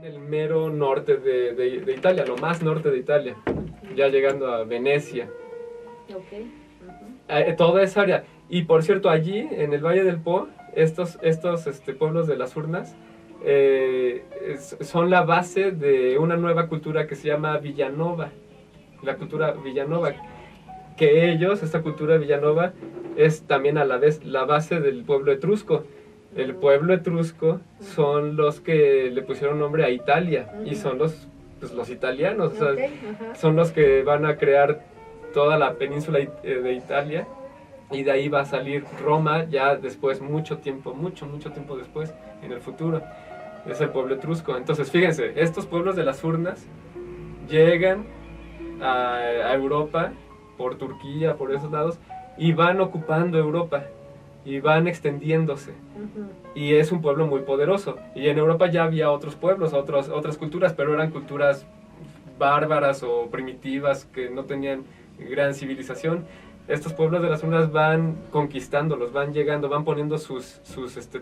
En el mero norte de Italia, lo más norte de Italia, ya llegando a Venecia. Okay. Toda esa área. Y por cierto, allí, en el Valle del Po, estos pueblos de las urnas son la base de una nueva cultura que se llama Villanova, la cultura Villanova, que esta cultura Villanova, es también a la vez la base del pueblo etrusco. El pueblo etrusco son los que le pusieron nombre a Italia, y son los italianos, o sea, son los que van a crear toda la península de Italia, y de ahí va a salir Roma ya después, mucho tiempo después, en el futuro. Es el pueblo etrusco. Entonces fíjense, estos pueblos de las urnas llegan a Europa por Turquía, por esos lados, y van ocupando Europa y van extendiéndose. Y es un pueblo muy poderoso. Y en Europa ya había otros pueblos, otras culturas, pero eran culturas bárbaras o primitivas que no tenían gran civilización. Estos pueblos de las urnas van conquistándolos, van llegando, van poniendo sus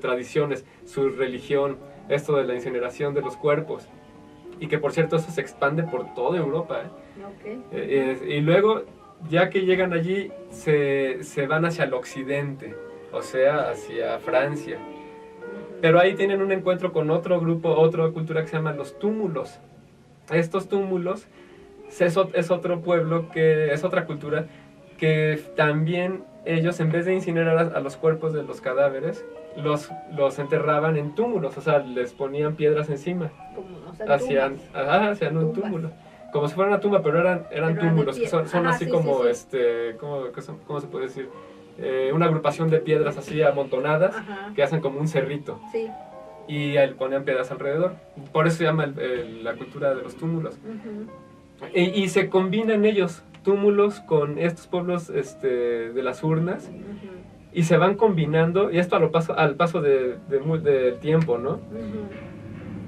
tradiciones, su religión, esto de la incineración de los cuerpos. Y que por cierto eso se expande por toda Europa. Y luego, ya que llegan allí, se van hacia el occidente, o sea, hacia Francia. Pero ahí tienen un encuentro con otro grupo, otra cultura que se llama los túmulos. Estos túmulos es otro pueblo, es otra cultura, que también ellos, en vez de incinerar a los cuerpos de los cadáveres, los enterraban en túmulos, o sea, les ponían piedras encima. Hacían un túmulo. Como si fuera una tumba, pero eran túmulos, que son así como, ¿cómo se puede decir? Una agrupación de piedras así amontonadas, que hacen como un cerrito. Sí. Y ahí ponían piedras alrededor. Por eso se llama la cultura de los túmulos. Y se combinan ellos, túmulos, con estos pueblos de las urnas, y se van combinando, y esto al paso del tiempo, ¿no?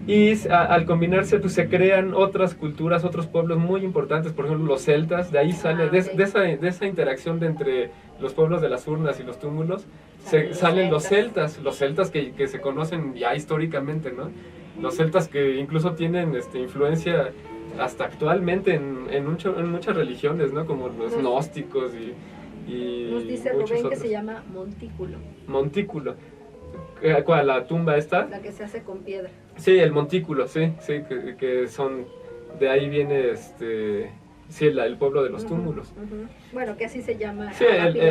Y al combinarse, pues se crean otras culturas, otros pueblos muy importantes, por ejemplo los celtas. De ahí sale, de esa interacción entre los pueblos de las urnas y los túmulos, salen los celtas que se conocen ya históricamente, ¿no? Los celtas que incluso tienen influencia hasta actualmente en muchas religiones, ¿no? Como los gnósticos y nos dice Rubén que se llama montículo. Montículo. ¿Cuál? ¿La tumba esta? La que se hace con piedra. Sí, el montículo, sí, que son, de ahí viene el pueblo de los túmulos. Bueno, que así se llama. Sí,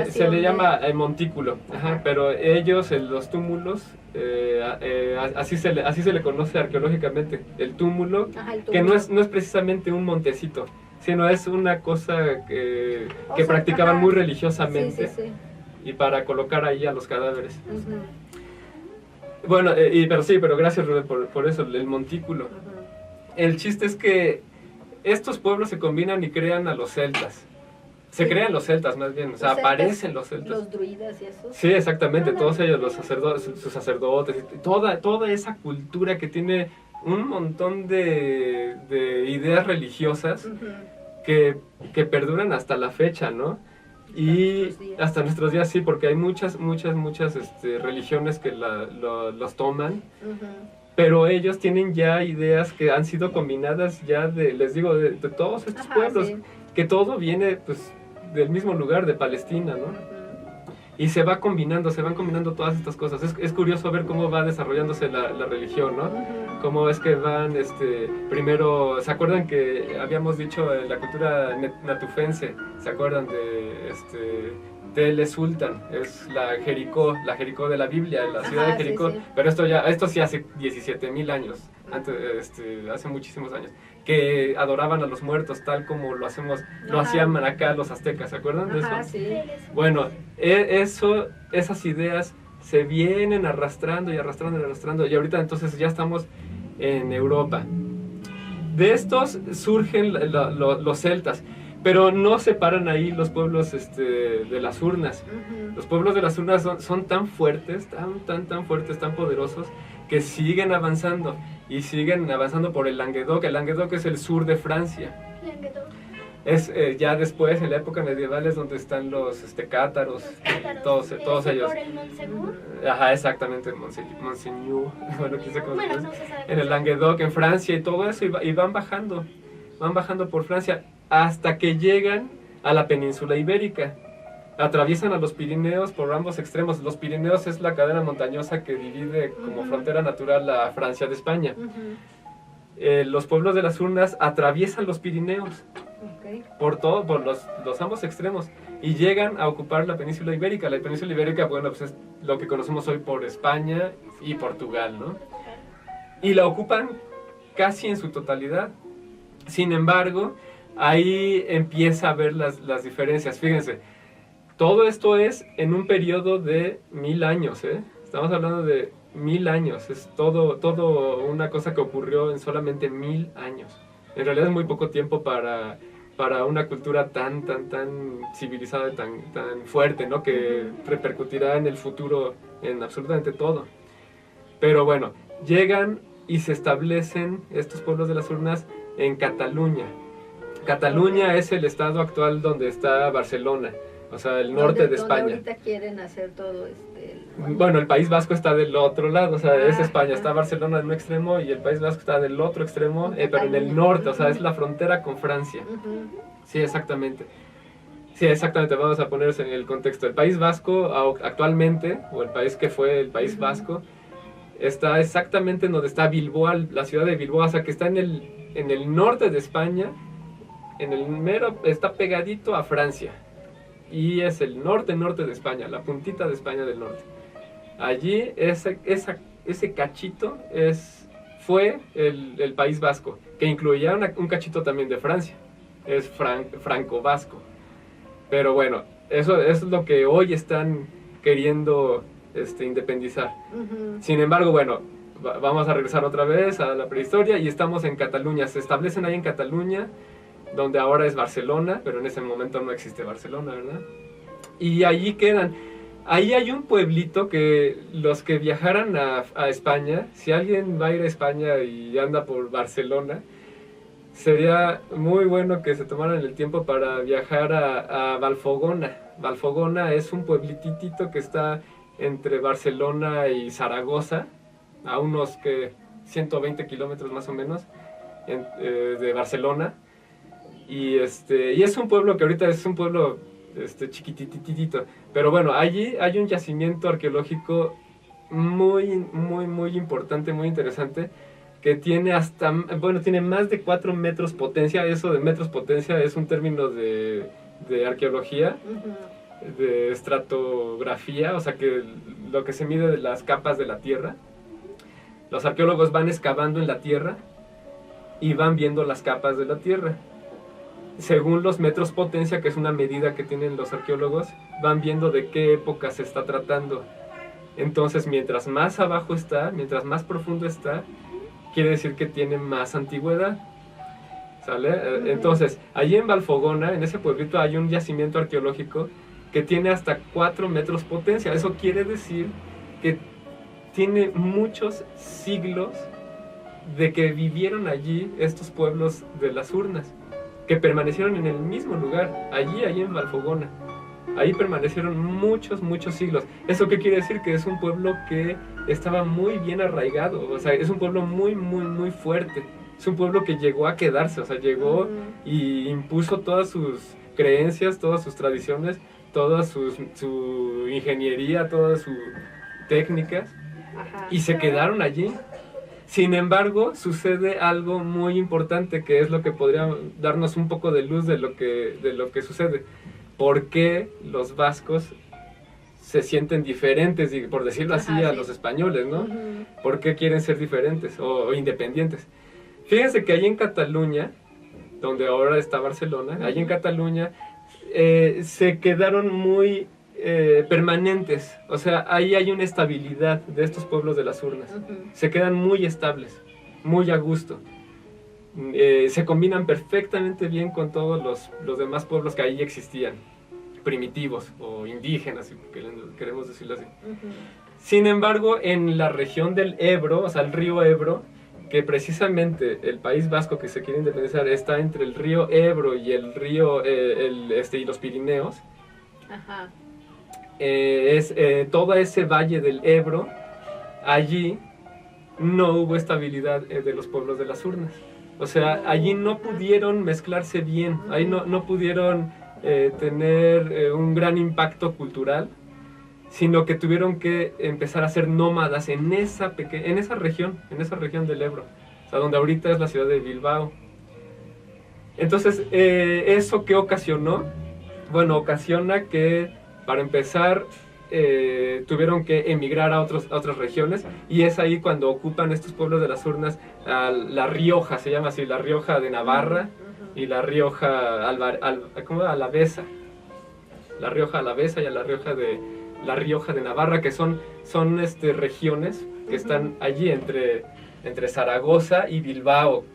se le llama el montículo, pero ellos, los túmulos, así se le conoce arqueológicamente, el túmulo, que no es precisamente un montecito, sino es una cosa que practicaban muy religiosamente, y para colocar ahí a los cadáveres. Bueno, pero gracias, Rubén, por eso, el montículo. El chiste es que estos pueblos se combinan y crean a los celtas. Se crean los celtas, más bien, o sea, aparecen los celtas. Los druidas y eso. Sí, exactamente, todos ellos, sus sacerdotes, toda esa cultura que tiene un montón de ideas religiosas que perduran hasta la fecha, ¿no? Y hasta nuestros días, sí, porque hay muchas religiones que los toman, pero ellos tienen ya ideas que han sido combinadas ya les digo, de todos estos pueblos, que todo viene pues del mismo lugar, de Palestina, ¿no? Y se van combinando todas estas cosas. Es curioso ver cómo va desarrollándose la religión, ¿no? Cómo es que van, primero, ¿se acuerdan que habíamos dicho la cultura natufense? ¿Se acuerdan de Tel Sultan? Es la Jericó de la Biblia, la ciudad de Jericó. Sí. Pero esto sí hace 17,000 años, hace muchísimos años, que adoraban a los muertos tal como lo hacían acá los aztecas, ¿se acuerdan de eso? Sí. Bueno, esas ideas se vienen arrastrando, y ahorita entonces ya estamos en Europa. De estos surgen los celtas, pero no se paran ahí los pueblos de las urnas. Los pueblos de las urnas son tan fuertes, tan fuertes, tan poderosos, que siguen avanzando, y siguen avanzando por el Languedoc. El Languedoc es el sur de Francia. Es ya después, en la época medieval, es donde están los cátaros, todos ellos. ¿Por el Montsegur? Ajá, exactamente, Monseigneur, bueno, quién sabe cómo se Bueno, pronuncia. no se sabe. En el Languedoc, en Francia y todo eso, y van bajando por Francia hasta que llegan a la península ibérica. Atraviesan a los Pirineos por ambos extremos. Los Pirineos es la cadena montañosa que divide como frontera natural a Francia de España. Los pueblos de las urnas atraviesan los Pirineos por los ambos extremos y llegan a ocupar la península ibérica. La península ibérica, bueno, pues es lo que conocemos hoy por España y Portugal, ¿no? Y la ocupan casi en su totalidad. Sin embargo, ahí empieza a ver las diferencias. Fíjense, todo esto es en un periodo de 1000 años, ¿eh? Estamos hablando de 1000 años. Es todo una cosa que ocurrió en solamente 1000 años. En realidad es muy poco tiempo para una cultura tan civilizada y tan fuerte, ¿no? Que repercutirá en el futuro en absolutamente todo. Pero bueno, llegan y se establecen estos pueblos de las urnas en Cataluña. Cataluña es el estado actual donde está Barcelona, o sea, el norte de España. Ahorita quieren hacer todo Bueno, el País Vasco está del otro lado, o sea, es España, está ajá. Barcelona en un extremo y el País Vasco está del otro extremo, pero en el norte, o sea, es la frontera con Francia. Sí, exactamente. Sí, exactamente, vamos a ponerse en el contexto. El País Vasco actualmente, o el país que fue el País Vasco, está exactamente en donde está Bilbao, la ciudad de Bilbao, o sea, que está en el norte de España, está pegadito a Francia. Y es el norte de España, la puntita de España del norte. Allí, ese cachito fue el País Vasco, que incluía un cachito también de Francia. Es franco-vasco. Pero bueno, eso es lo que hoy están queriendo independizar. Sin embargo, bueno, vamos a regresar otra vez a la prehistoria y estamos en Cataluña. Se establecen ahí en Cataluña, donde ahora es Barcelona, pero en ese momento no existe Barcelona, ¿verdad? Y allí quedan. Ahí hay un pueblito que los que viajaran a España, si alguien va a ir a España y anda por Barcelona, sería muy bueno que se tomaran el tiempo para viajar a Valfogona. Valfogona es un pueblitito que está entre Barcelona y Zaragoza, a unos 120 kilómetros más o menos de Barcelona. Y es un pueblo que ahorita es un pueblo chiquititito. Pero bueno, allí hay un yacimiento arqueológico muy importante, muy interesante, que tiene tiene más de 4 metros potencia. Eso de metros potencia es un término de arqueología, de estratografía, o sea que lo que se mide de las capas de la tierra. Los arqueólogos van excavando en la tierra y van viendo las capas de la tierra. Según los metros potencia, que es una medida que tienen los arqueólogos, van viendo de qué época se está tratando. Entonces, mientras más abajo está, mientras más profundo está, quiere decir que tiene más antigüedad. ¿Sale? Entonces, allí en Valfogona, en ese pueblito, hay un yacimiento arqueológico que tiene hasta 4 metros potencia. Eso quiere decir que tiene muchos siglos de que vivieron allí estos pueblos de las urnas, que permanecieron en el mismo lugar, allí en Valfogona. Ahí permanecieron muchos siglos. ¿Eso qué quiere decir? Que es un pueblo que estaba muy bien arraigado, o sea, es un pueblo muy fuerte. Es un pueblo que llegó a quedarse, o sea, llegó y impuso todas sus creencias, todas sus tradiciones, toda su ingeniería, todas sus técnicas, y se quedaron allí. Sin embargo, sucede algo muy importante, que es lo que podría darnos un poco de luz de lo que sucede. ¿Por qué los vascos se sienten diferentes, por decirlo así, a los españoles, ¿no? ¿Por qué quieren ser diferentes o independientes? Fíjense que ahí en Cataluña, donde ahora está Barcelona, ahí en Cataluña se quedaron muy permanentes, o sea, ahí hay una estabilidad de estos pueblos de las urnas. Se quedan muy estables, muy a gusto. Se combinan perfectamente bien con todos los demás pueblos que ahí existían, primitivos o indígenas, si queremos decirlo así. Sin embargo, en la región del Ebro, o sea, el río Ebro, que precisamente el País Vasco que se quiere independizar está entre el río Ebro y el río y los Pirineos. Ajá. Todo ese valle del Ebro, allí no hubo estabilidad de los pueblos de las urnas. O sea, allí no pudieron mezclarse bien, ahí no pudieron tener un gran impacto cultural, sino que tuvieron que empezar a ser nómadas en esa región del Ebro, o sea, donde ahorita es la ciudad de Bilbao. Entonces, ¿eso qué ocasionó? Bueno, ocasiona que, para empezar, tuvieron que emigrar a otras regiones, y es ahí cuando ocupan estos pueblos de las urnas La Rioja, se llama así, La Rioja de Navarra y La Rioja Alavesa. La Rioja Alavesa y La Rioja de Navarra, que son regiones que están allí entre Zaragoza y Bilbao,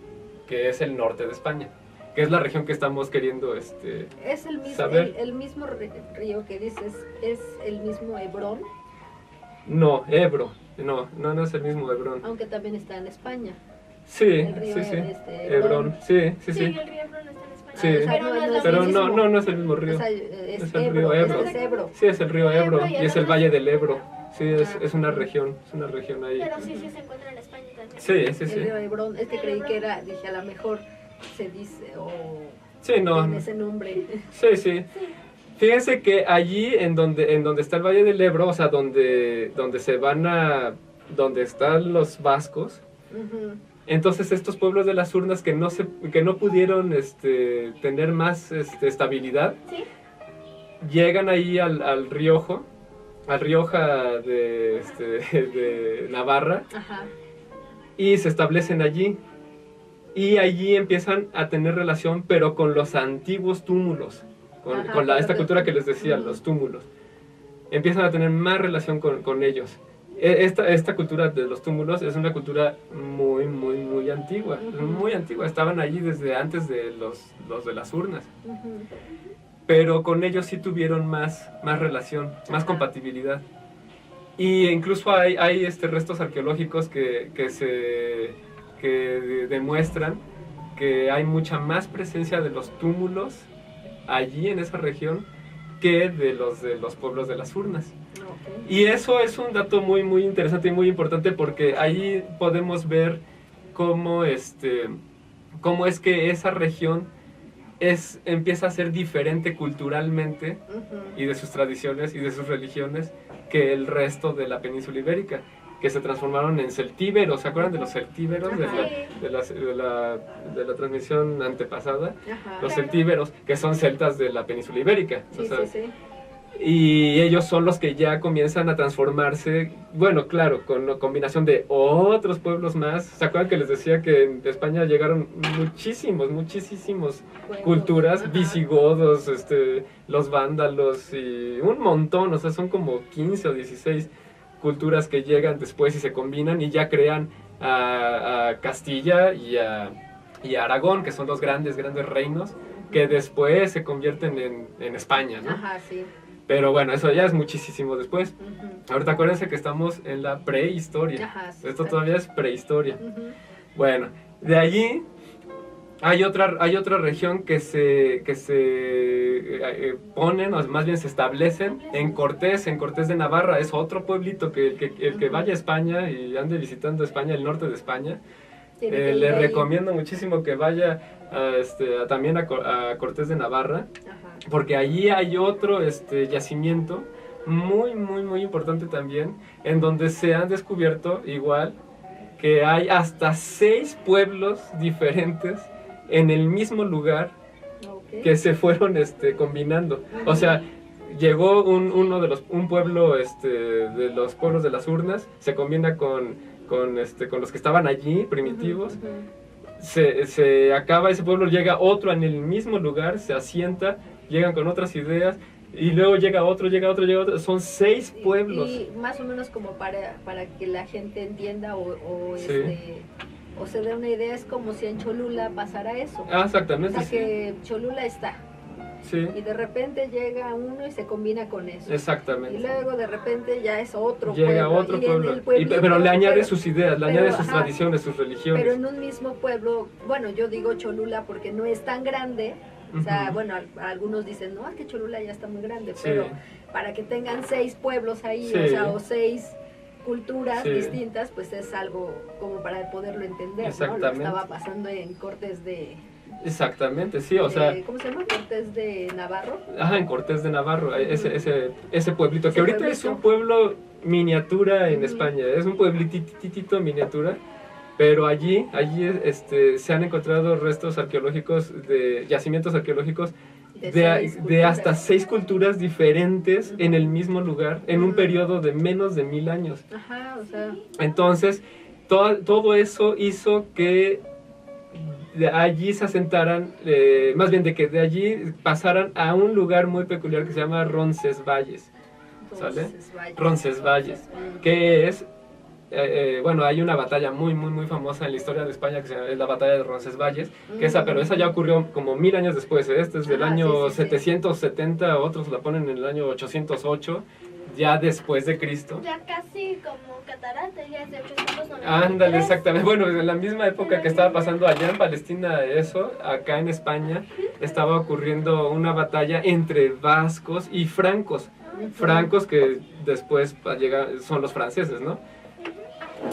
que es el norte de España, que es la región que estamos queriendo es el mismo, saber. El mismo río que dices, ¿es el mismo Hebrón? No, Ebro, no es el mismo Hebrón. Aunque también está en España. Sí, el río sí. Hebrón. Sí. El río Hebrón está en España. Sí. Pero no es el mismo río. O sea, Es el río Ebro. Es Ebro. Sí, es el río Ebro y es el Valle del Ebro. Sí, Ah. es una región ahí. Pero sí se encuentra en España también. Sí. El río Hebrón. Es que creí que era, dije, a lo mejor se dice o Sí, no. tiene ese nombre. Sí. Fíjense que allí en donde está el Valle del Ebro, o sea, donde están los vascos, entonces estos pueblos de las urnas que no pudieron tener más estabilidad, ¿Sí? llegan ahí al Rioja de Navarra, Ajá. y se establecen allí. Y allí empiezan a tener relación, pero con los antiguos túmulos, con esta cultura que les decía, los túmulos. Empiezan a tener más relación con ellos. Esta cultura de los túmulos es una cultura muy, muy, muy antigua. Muy antigua. Estaban allí desde antes de los de las urnas. Pero con ellos sí tuvieron más relación, más compatibilidad. Y incluso hay restos arqueológicos que demuestran que hay mucha más presencia de los túmulos allí en esa región que de los pueblos de las urnas. Okay. Y eso es un dato muy, muy interesante y muy importante, porque ahí podemos ver cómo es que esa región empieza a ser diferente culturalmente y de sus tradiciones y de sus religiones que el resto de la península ibérica, que se transformaron en celtíberos. ¿Se acuerdan de los celtíberos de la transmisión antepasada? Ajá. Los celtíberos, que son celtas de la península ibérica. Sí, O sea, sí. y ellos son los que ya comienzan a transformarse, bueno, claro, con la combinación de otros pueblos más. ¿Se acuerdan que les decía que en España llegaron muchísimas culturas? Ajá. Visigodos, los vándalos y un montón, o sea, son como 15 o 16 culturas que llegan después y se combinan y ya crean a Castilla y a Aragón, que son los grandes reinos que después se convierten en España, ¿no? Ajá, sí. Pero bueno, eso ya es muchísimo después. Ahorita acuérdense que estamos en la prehistoria. Ajá, sí, Esto está. todavía es prehistoria. Bueno, de allí hay otra región que se ponen, o más bien se establecen en Cortés de Navarra. Es otro pueblito que el que vaya a España y ande visitando España, el norte de España, le recomiendo muchísimo que vaya también a Cortés de Navarra. Ajá. Porque allí hay otro yacimiento muy, muy, muy importante también, en donde se han descubierto igual que hay hasta 6 pueblos diferentes en el mismo lugar, Okay. que se fueron combinando. O sea, llegó un pueblo de los pueblos de las urnas, se combina con los que estaban allí, primitivos. Se acaba ese pueblo, llega otro en el mismo lugar, se asienta, llegan con otras ideas, y luego llega otro, son 6 pueblos. Y más o menos como para que la gente entienda o se dé una idea, es como si en Cholula pasara eso. Exactamente. O sea, que Cholula está. Sí, y de repente llega uno y se combina con eso. Y exactamente. luego de repente ya es otro Llega pueblo. otro y en pueblo, el pueblito, pero le añade pero- sus ideas, le pero, añade sus ajá, tradiciones, sus religiones. Pero en un mismo pueblo, bueno, yo digo Cholula porque no es tan grande. O sea, Ujú. bueno, algunos dicen, no, es que Cholula ya está muy grande, Sí. pero para que tengan 6 pueblos ahí, Sí. o sea, o 6 culturas Sí. distintas, pues es algo como para poderlo entender, ¿no? Lo que Exactamente. estaba pasando en Cortes de... Exactamente, sí, o sea, ¿cómo se llama? Cortes de Navarro. ajá, en Cortés de Navarro, ese pueblito, Ese que ahorita pueblito. es un pueblo miniatura en Ujú. España, es un pueblititito miniatura, pero allí se han encontrado restos arqueológicos, de yacimientos arqueológicos De de 6 hasta culturas. 6 culturas diferentes Ujú. en el mismo lugar, en un Ujú. periodo de menos de 1000 años. Ajá, o sea, Entonces, todo eso hizo que de allí se asentaran, más bien de que de allí pasaran a un lugar muy peculiar que se llama Roncesvalles, ¿sale? Roncesvalles. Roncesvalles, Ujú. que es, bueno, hay una batalla muy famosa en la historia de España que se llama, es la batalla de Roncesvalles, que pero esa ya ocurrió como 1000 años después, este es del Ajá, año sí, sí, sí. 770, otros la ponen en el año 808, ya después de Cristo. Ya casi como Catarata, ya es de 893. Ándale, exactamente. Bueno, en la misma época que estaba pasando allá en Palestina eso, acá en España estaba ocurriendo una batalla entre vascos y francos. Francos que después son los franceses, ¿no?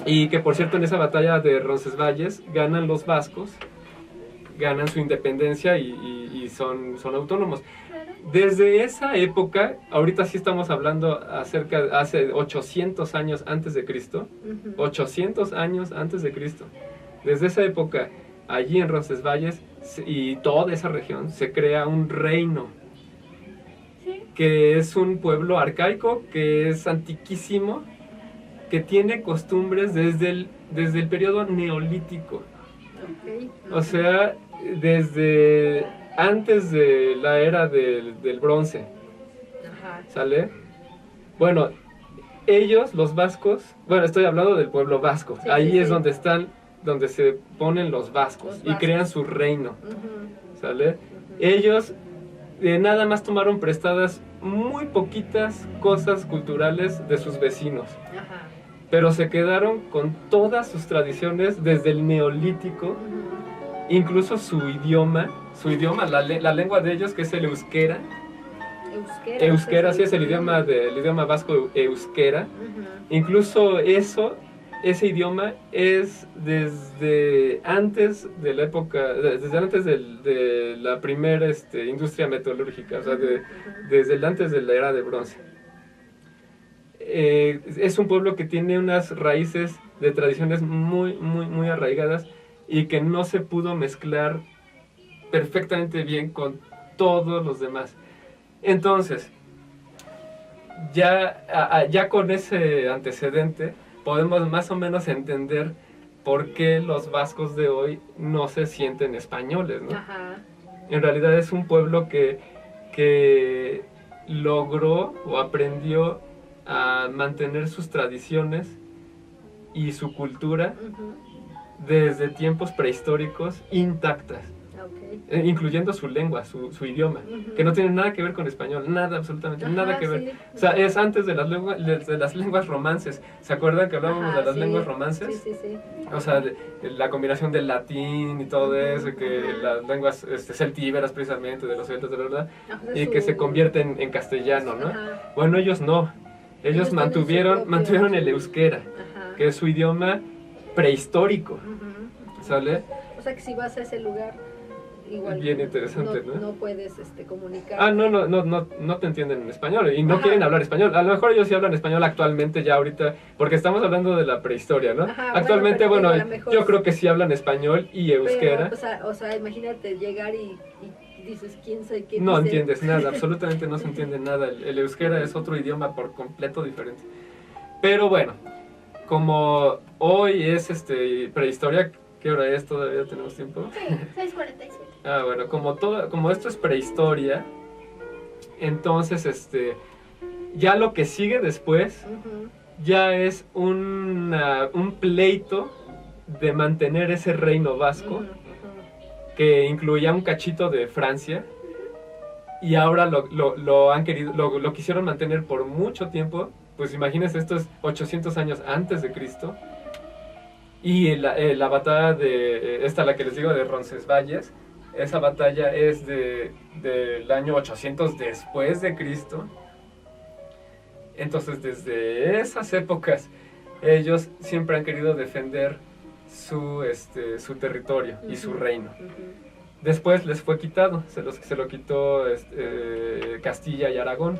Y que por cierto en esa batalla de Roncesvalles ganan los vascos, ganan su independencia y son autónomos. Desde esa época, ahorita sí estamos hablando hace 800 años antes de Cristo, Ujú. 800 años antes de Cristo. Desde esa época, allí en Roncesvalles y toda esa región, se crea un reino, Sí. que es un pueblo arcaico, que es antiquísimo, que tiene costumbres desde el periodo neolítico. Ok. O sea, desde antes de la era del bronce, Ajá. ¿sale? Bueno, ellos, los vascos, bueno, estoy hablando del pueblo vasco, Sí, ahí sí, es sí. donde se ponen los vascos Los y crean vascos. su reino, Ujú. ¿sale? Ujú. Ellos nada más tomaron prestadas muy poquitas cosas culturales de sus vecinos, Ajá. pero se quedaron con todas sus tradiciones desde el neolítico, Ujú. incluso su idioma, la lengua de ellos, que es el euskera. Euskera. Euskera, sí es el idioma vasco, euskera. Ujú. Incluso ese idioma es desde antes de la época, desde antes de la primera industria metalúrgica, o sea, desde antes de la era de bronce. Es un pueblo que tiene unas raíces de tradiciones muy arraigadas y que no se pudo mezclar perfectamente bien con todos los demás. Entonces, ya con ese antecedente podemos más o menos entender por qué los vascos de hoy no se sienten españoles, ¿no? Ajá. En realidad es un pueblo que logró o aprendió a mantener sus tradiciones y su cultura Ujú. desde tiempos prehistóricos intactas, Ok. incluyendo su lengua, su idioma, Ujú. que no tiene nada que ver con español, nada, absolutamente Ajá, nada que ver. sí. O sea, es antes de las lenguas romances. ¿Se acuerdan que hablábamos Ajá, de las sí. lenguas romances? Sí, sí, sí. O sea, la combinación del latín y todo Ujú, eso, que ujú. las lenguas celtíberas precisamente, de los celtas, de la verdad, Ajá, y que se convierten en castellano, ¿no? Ajá. Bueno, ellos no. Ellos Ellos tienen su propio- mantuvieron el euskera, Ajá. que es su idioma prehistórico, Ujú. ¿sale? O sea que si vas a ese lugar, igual Bien interesante, ¿no? no puedes comunicar. Ah, no te entienden en español y no Ajá. quieren hablar español. A lo mejor ellos sí hablan español actualmente, ya ahorita, porque estamos hablando de la prehistoria, ¿no? Ajá, Actualmente, pero bueno, digo, a lo mejor- yo creo que sí hablan español y euskera. Pero, o sea, imagínate llegar y dices, ¿quién sabe qué No dice? entiendes nada, absolutamente no se entiende nada. El euskera es otro idioma por completo diferente. Pero bueno, como hoy es prehistoria, ¿qué hora es? ¿Todavía tenemos tiempo? Sí, 6:47. Ah, bueno, como esto es prehistoria, entonces ya lo que sigue después Ujú. ya es un pleito de mantener ese reino vasco, Ujú, ujú. que incluía un cachito de Francia, y ahora lo han querido, lo quisieron mantener por mucho tiempo. Pues imagínense, esto es 800 años antes de Cristo. Y la batalla de esta, la que les digo, de Roncesvalles, esa batalla es del año 800 después de Cristo. Entonces, desde esas épocas, ellos siempre han querido defender su territorio y su reino. Después les fue quitado, se lo quitó Castilla y Aragón,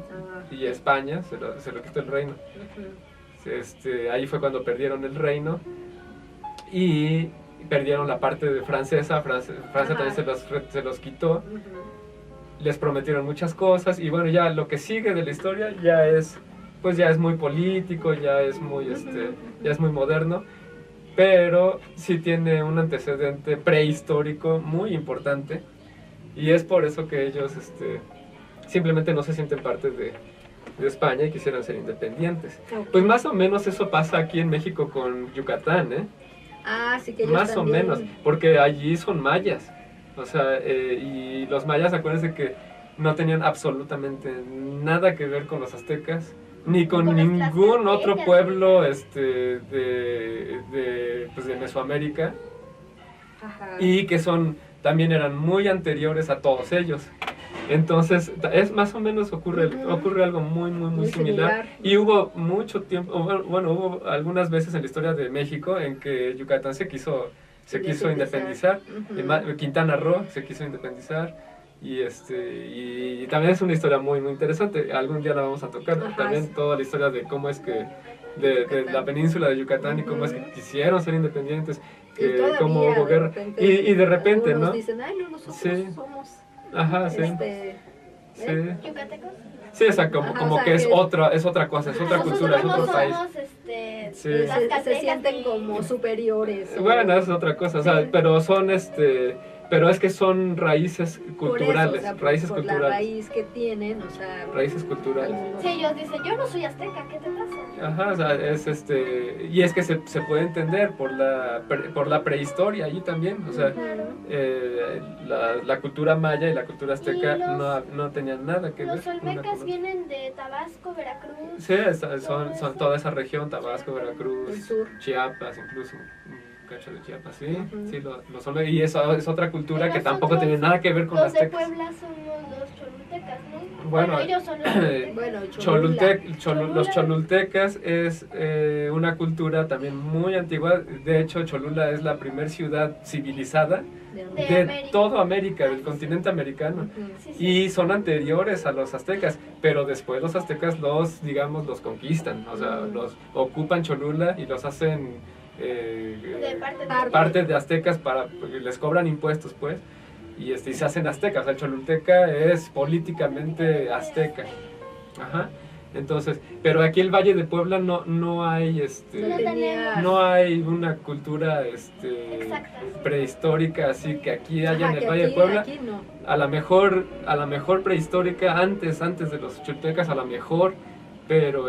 y España se lo quitó el reino. Ahí fue cuando perdieron el reino y perdieron la parte de francesa. Francia también se los quitó. Les prometieron muchas cosas y bueno, ya lo que sigue de la historia ya es muy político, ya es muy moderno, pero sí tiene un antecedente prehistórico muy importante, y es por eso que ellos simplemente no se sienten parte de España y quisieran ser independientes. Okay. Pues más o menos eso pasa aquí en México con Yucatán, ¿eh? Sí, que ellos más también. o menos, porque allí son mayas, o sea, y los mayas, acuérdense que no tenían absolutamente nada que ver con los aztecas, ni con ningún otro pueblo de Mesoamérica. Ajá. Y que también eran muy anteriores a todos ellos. Entonces, es más o menos ocurre algo muy similar. Y hubo mucho tiempo, hubo algunas veces en la historia de México en que Yucatán se quiso independizar. Quintana Roo se quiso independizar. Y también es una historia muy interesante. Algún día la vamos a tocar. Ajá, También sí. toda la historia de cómo es que de la península de Yucatán y cómo es que quisieron ser independientes, cómo hubo guerra y de repente, ¿no? Dicen, ay, no, nosotros somos ¿Yucatecos? Sí, o sea, como que es otra cosa, es otra cultura, es otro país. Se sienten como superiores. Bueno, es otra cosa, o sea, pero son pero es que son raíces culturales, por la raíz que tienen, o sea, raíces culturales. Sí, ellos dicen, yo no soy azteca, ¿qué te pasa? Ajá, o sea, y es que se puede entender por la prehistoria allí también, o sea, la cultura maya y la cultura azteca no tenían nada que ver. Los olmecas vienen de Tabasco, Veracruz. Sí, son toda esa región, Tabasco, Veracruz, el sur. Chiapas incluso. Cacho de Chiapas, sí, los olmecas, y eso es otra cultura que tampoco tiene nada que ver con los las aztecas. de Puebla somos los cholultecas, ¿no? Bueno, Ellos son los Cholula. Los cholultecas es una cultura también muy antigua. De hecho, Cholula es la primera ciudad civilizada de toda América, del continente americano. Y son anteriores a los aztecas, pero después los aztecas los conquistan, o sea, los ocupan Cholula y los hacen parte de aztecas, les cobran impuestos, pues, y se hacen aztecas. El cholulteca es políticamente azteca. Ajá. Entonces, pero aquí el Valle de Puebla no hay no hay una cultura prehistórica así que aquí haya en el Valle de Puebla. No. A la mejor prehistórica antes de los cholultecas, a lo mejor, pero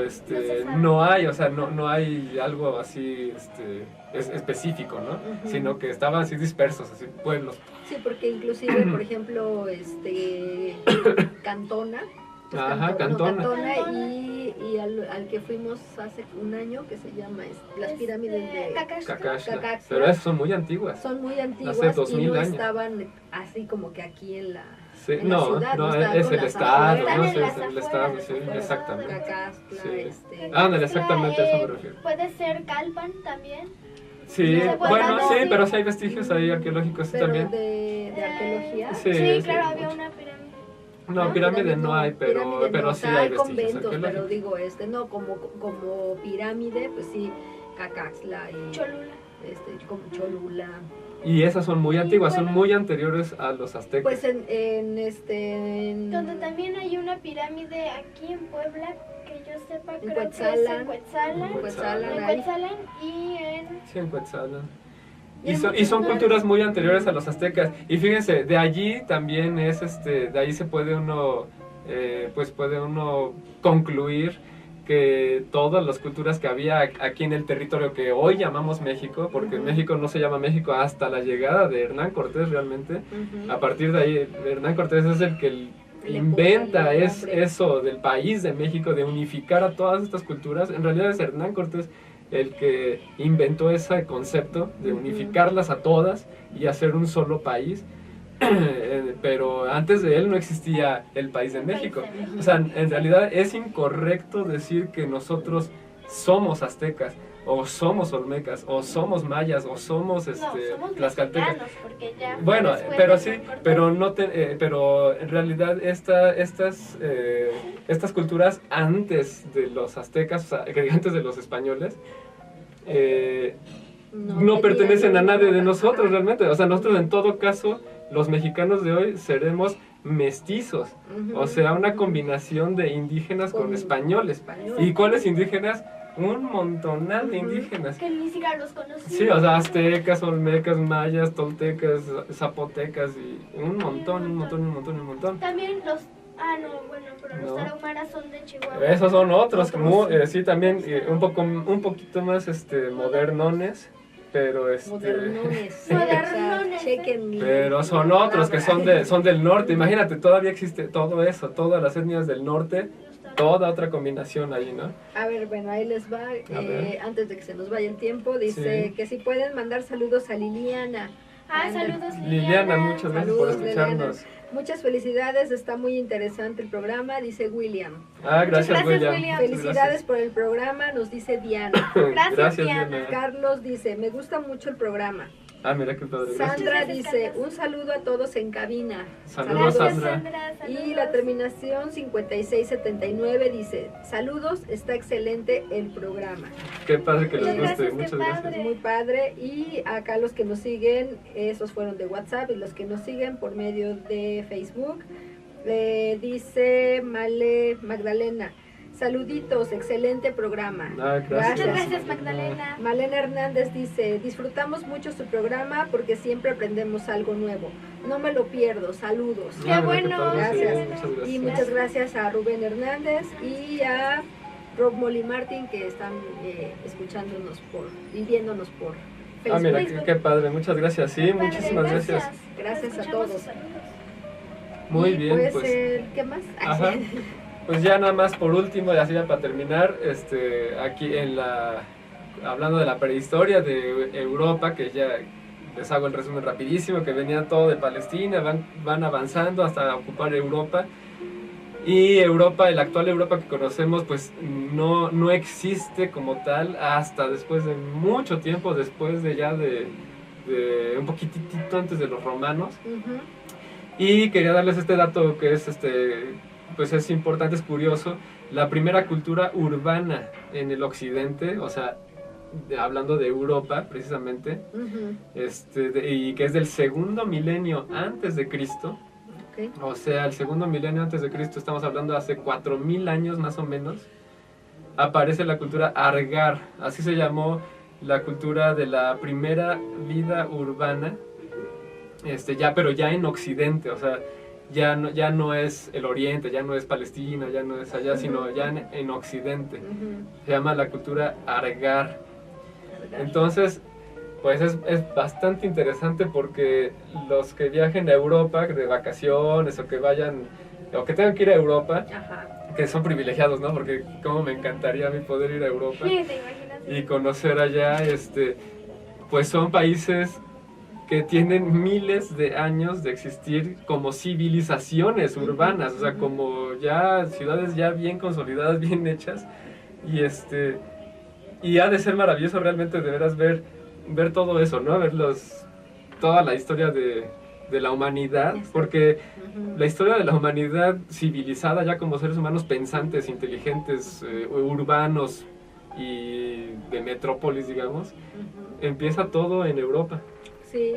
no hay, o sea, no hay algo así específico, ¿no? Sino que estaban así dispersos, así pueblos. Sí, porque inclusive, por ejemplo, Cantona. Cantona. Y al que fuimos hace un año, que se llama las pirámides de Cacaxtla. Pero esas son muy antiguas. Son muy antiguas, hace 2000 y no años. Estaban así como que aquí en la ciudad. No, es el estado, ¿no? Es el estado, sí, exactamente. Cacaxtla, Ándale, exactamente, eso me refiero. Puede ser Calpan también. Sí, bueno, sí, pero sí hay vestigios ahí arqueológicos también. De arqueología. Sí, claro, había una pirámide. No, pirámide no hay, pero sí hay vestigios conventos, pero arqueológicos. digo, no, como pirámide, pues sí, Cacaxtla y Cholula. Como Cholula. Y esas son muy antiguas, son muy anteriores a los aztecas. Pues donde también hay una pirámide aquí en Puebla, que yo sepa, creo Cuetzalan, que es en Cuetzalan y en... Sí, en Cuetzalan. Y son culturas muy anteriores a los aztecas. Y fíjense, de allí también de ahí se puede uno concluir que todas las culturas que había aquí en el territorio que hoy llamamos México, porque México no se llama México hasta la llegada de Hernán Cortés realmente. A partir de ahí, Hernán Cortés es el que inventa eso del país de México, de unificar a todas estas culturas. En realidad es Hernán Cortés el que inventó ese concepto de unificarlas a todas y hacer un solo país. Pero antes de él no existía el país de México. O sea, en realidad es incorrecto decir que nosotros somos aztecas, o somos olmecas, o somos mayas, o somos somos tlaxcaltecas. Porque ya Bueno, después pero de sí, Hernán Cortés. pero no pero en realidad estas culturas antes de los aztecas, o sea, antes de los españoles, no pertenecen a nadie de nosotros realmente. O sea, nosotros en todo caso, los mexicanos de hoy seremos mestizos, o sea, una combinación de indígenas con españoles. ¿Y cuáles indígenas? Un montonal de indígenas. Que ni siquiera los conocía. Sí, o sea, aztecas, olmecas, mayas, toltecas, zapotecas y un montón. También los... Ah, no, bueno, pero los No. tarahumaras son de Chihuahua. Esos son otros, como, sí, también un poquito más modernones, pero Modernones. Modernones, Chequen. pero son otros que son del norte. Imagínate, todavía existe todo eso, todas las etnias del norte, toda otra combinación ahí, ¿no? A ver, bueno, ahí les va. ver. Antes de que se nos vaya el tiempo, dice Sí. que si pueden mandar saludos a Liliana. Saludos, Liliana, muchas gracias por Saludos, escucharnos. Muchas felicidades, está muy interesante el programa, dice William. Gracias, Gracias, William. William. Felicidades por el programa, nos dice Diana. Gracias, Diana. Diana. Carlos dice, me gusta mucho el programa. Mira qué padre. Gracias. Sandra Gracias, dice, Carlos. un saludo a todos en cabina. Saludos, Gracias, Sandra. Y la terminación 5679 dice, saludos, está excelente el programa. Qué padre que les Gracias, guste, qué muchas padre. gracias. Muy padre. Y acá los que nos siguen, esos fueron de WhatsApp, y los que nos siguen por medio de Facebook, dice Male Magdalena, saluditos, excelente programa. Muchas Gracias. gracias, Magdalena. Malena Hernández dice, disfrutamos mucho su programa porque siempre aprendemos algo nuevo. No me lo pierdo, saludos. Qué bueno, padre, sí, gracias. muchas gracias. Y muchas gracias a Rubén Hernández y a Rob Molly Martin, que están escuchándonos y viéndonos por Facebook. Mira, qué padre, muchas gracias. Sí, Qué padre, muchísimas gracias. Gracias a Escuchamos todos. sus saludos. Muy Y bien, pues, pues. ¿qué más? Ajá. Pues ya nada más por último, y así ya para terminar, aquí hablando de la prehistoria de Europa, que ya les hago el resumen rapidísimo, que venía todo de Palestina, van avanzando hasta ocupar Europa. Y Europa, la actual Europa que conocemos, pues no existe como tal hasta después de mucho tiempo, después de un poquitito antes de los romanos. Ujú. Y quería darles este dato que es pues es importante, es curioso. La primera cultura urbana en el occidente, o sea, hablando de Europa precisamente, Ujú. y que es del segundo milenio antes de Cristo. Ok. O sea, el segundo milenio antes de Cristo, estamos hablando de hace 4000 años más o menos, aparece la cultura Argar, así se llamó la cultura de la primera vida urbana, pero ya en Occidente, o sea, ya no es el Oriente, ya no es Palestina, ya no es allá, sino ya en Occidente. Ujú. Se llama la cultura Argar. Entonces, pues es bastante interesante porque los que viajen a Europa de vacaciones o que vayan, o que tengan que ir a Europa, Ajá. que son privilegiados, ¿no? Porque como me encantaría a mí poder ir a Europa Sí, te imaginas. y conocer allá, pues son países que tienen miles de años de existir como civilizaciones urbanas, o sea, como ya ciudades ya bien consolidadas, bien hechas, y ha de ser maravilloso realmente de veras ver todo eso, ¿no? Ver toda la historia de la humanidad, porque Ujú. la historia de la humanidad civilizada ya como seres humanos pensantes, inteligentes, urbanos y de metrópolis, digamos, Ujú. empieza todo en Europa, Sí.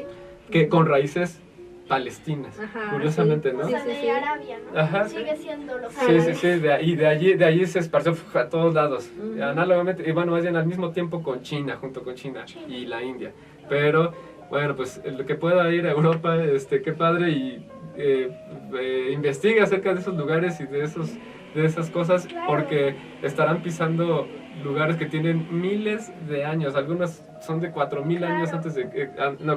que con raíces palestinas, Ajá, curiosamente, sí. ¿no? O sea, Sí, de sí. Arabia, ¿no? Ajá. Sigue siendo lo Sí, sí, sí, de allí se esparció a todos lados, Ujú. análogamente, y bueno, más bien al mismo tiempo con China, junto con China y la India, pero bueno, pues lo que pueda ir a Europa, qué padre, y investigue acerca de esos lugares y de esos de esas cosas, Claro. porque estarán pisando lugares que tienen miles de años, algunos son de 4000 años Claro. antes de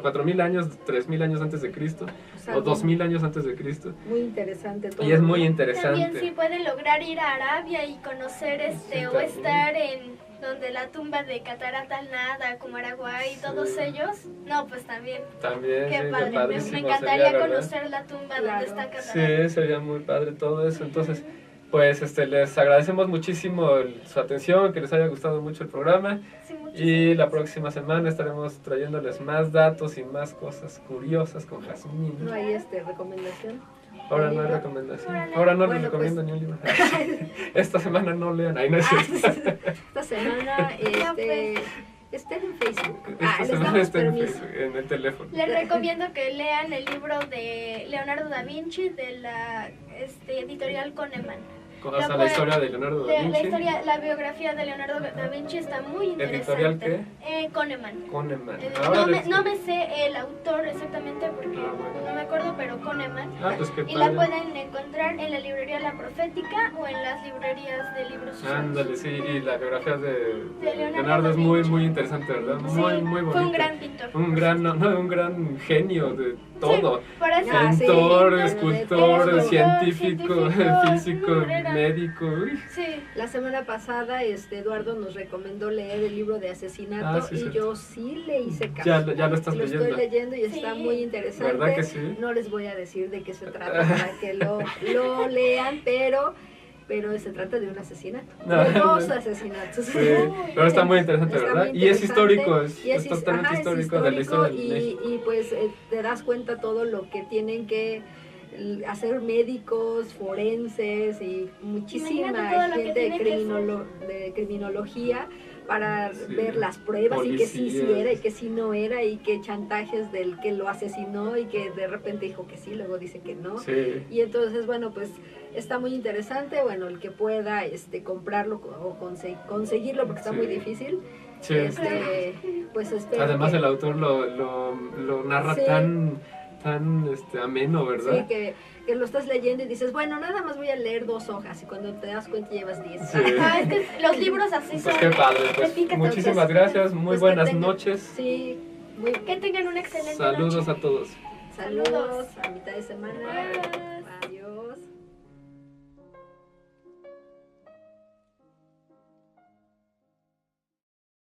4000 años, 3000 años antes de Cristo, O sea, o 2000 años antes de Cristo. Muy interesante todo. Y es muy ¿no? interesante. También si pueden lograr ir a Arabia y conocer Sí, o también. estar en donde la tumba de Catarata al-Nada, Kumaraguay y Sí. todos ellos, no, pues también. También, Qué sí, padre, padrísimo me sería, encantaría ¿verdad? conocer la tumba Claro. donde está Catarata. Sí, sería muy padre todo eso. Entonces, pues les agradecemos muchísimo su atención, que les haya gustado mucho el programa. Sí, muchas Y la gracias. próxima semana estaremos trayéndoles más datos y más cosas curiosas con Jazmín. No hay recomendación. Ahora no hay libro. recomendación. Ahora no. Ahora no les Bueno, recomiendo ni un libro. Esta semana no lean. Ahí no es cierto. Esta semana estén en Facebook. Esta les semana damos está en permiso. Facebook, en el teléfono. Les recomiendo que lean el libro de Leonardo da Vinci de la editorial Kahneman. O sea, la historia de Leonardo da Vinci. La biografía de Leonardo da Vinci está muy interesante. ¿Editorial qué? Kahneman. Kahneman. No me sé el autor exactamente porque bueno. no me acuerdo, pero Kahneman. Ah, pues qué Y la padre. pueden encontrar en la librería La Profética o en las librerías de libros usados. Ándale, sí, y la biografía de Leonardo Leonardo da es muy, Vinci. muy interesante, ¿verdad? Sí, Muy, muy bonito. fue un gran pintor. Un gran, un gran genio de todo. Por eso Ah, sí. Pintor, Bueno, escultor, de todo. científico, físico, no, era- médico. Uy. Sí. La semana pasada Eduardo nos recomendó leer el libro de asesinato Ah, sí, y cierto. yo sí le hice caso. Ya lo estás Lo leyendo. estoy leyendo y está Sí. muy interesante. ¿Verdad que sí? No les voy a decir de qué se trata para que lo lean, pero se trata de un asesinato. No, de dos no. asesinatos. Sí, pero está muy interesante, Está ¿verdad? muy Y es interesante. histórico, Y es totalmente histórico de la historia de México. y pues te das cuenta todo lo que tienen que hacer médicos, forenses y muchísima Imagínate todo lo que gente de, tiene que de criminología para Sí. ver las pruebas y que sí Policías. era y que sí no era y que chantajes del que lo asesinó y que de repente dijo que sí, luego dice que no. Sí. Y entonces, bueno, pues está muy interesante, bueno, el que pueda comprarlo o conseguirlo porque está Sí. muy difícil. Sí. Pues espero Además que, el autor lo narra Sí. tan ameno, ¿verdad? sí, que lo estás leyendo y dices, bueno, nada más voy a leer 2 hojas y cuando te das cuenta llevas 10. Sí. Ah, es que los libros así Pues son. qué padre, Te pues pica, muchísimas entonces, gracias, muy Pues que buenas tengan- noches. Sí, muy Que tengan una excelente Saludos noche. a todos. saludos a mitad de semana. Adiós. Adiós.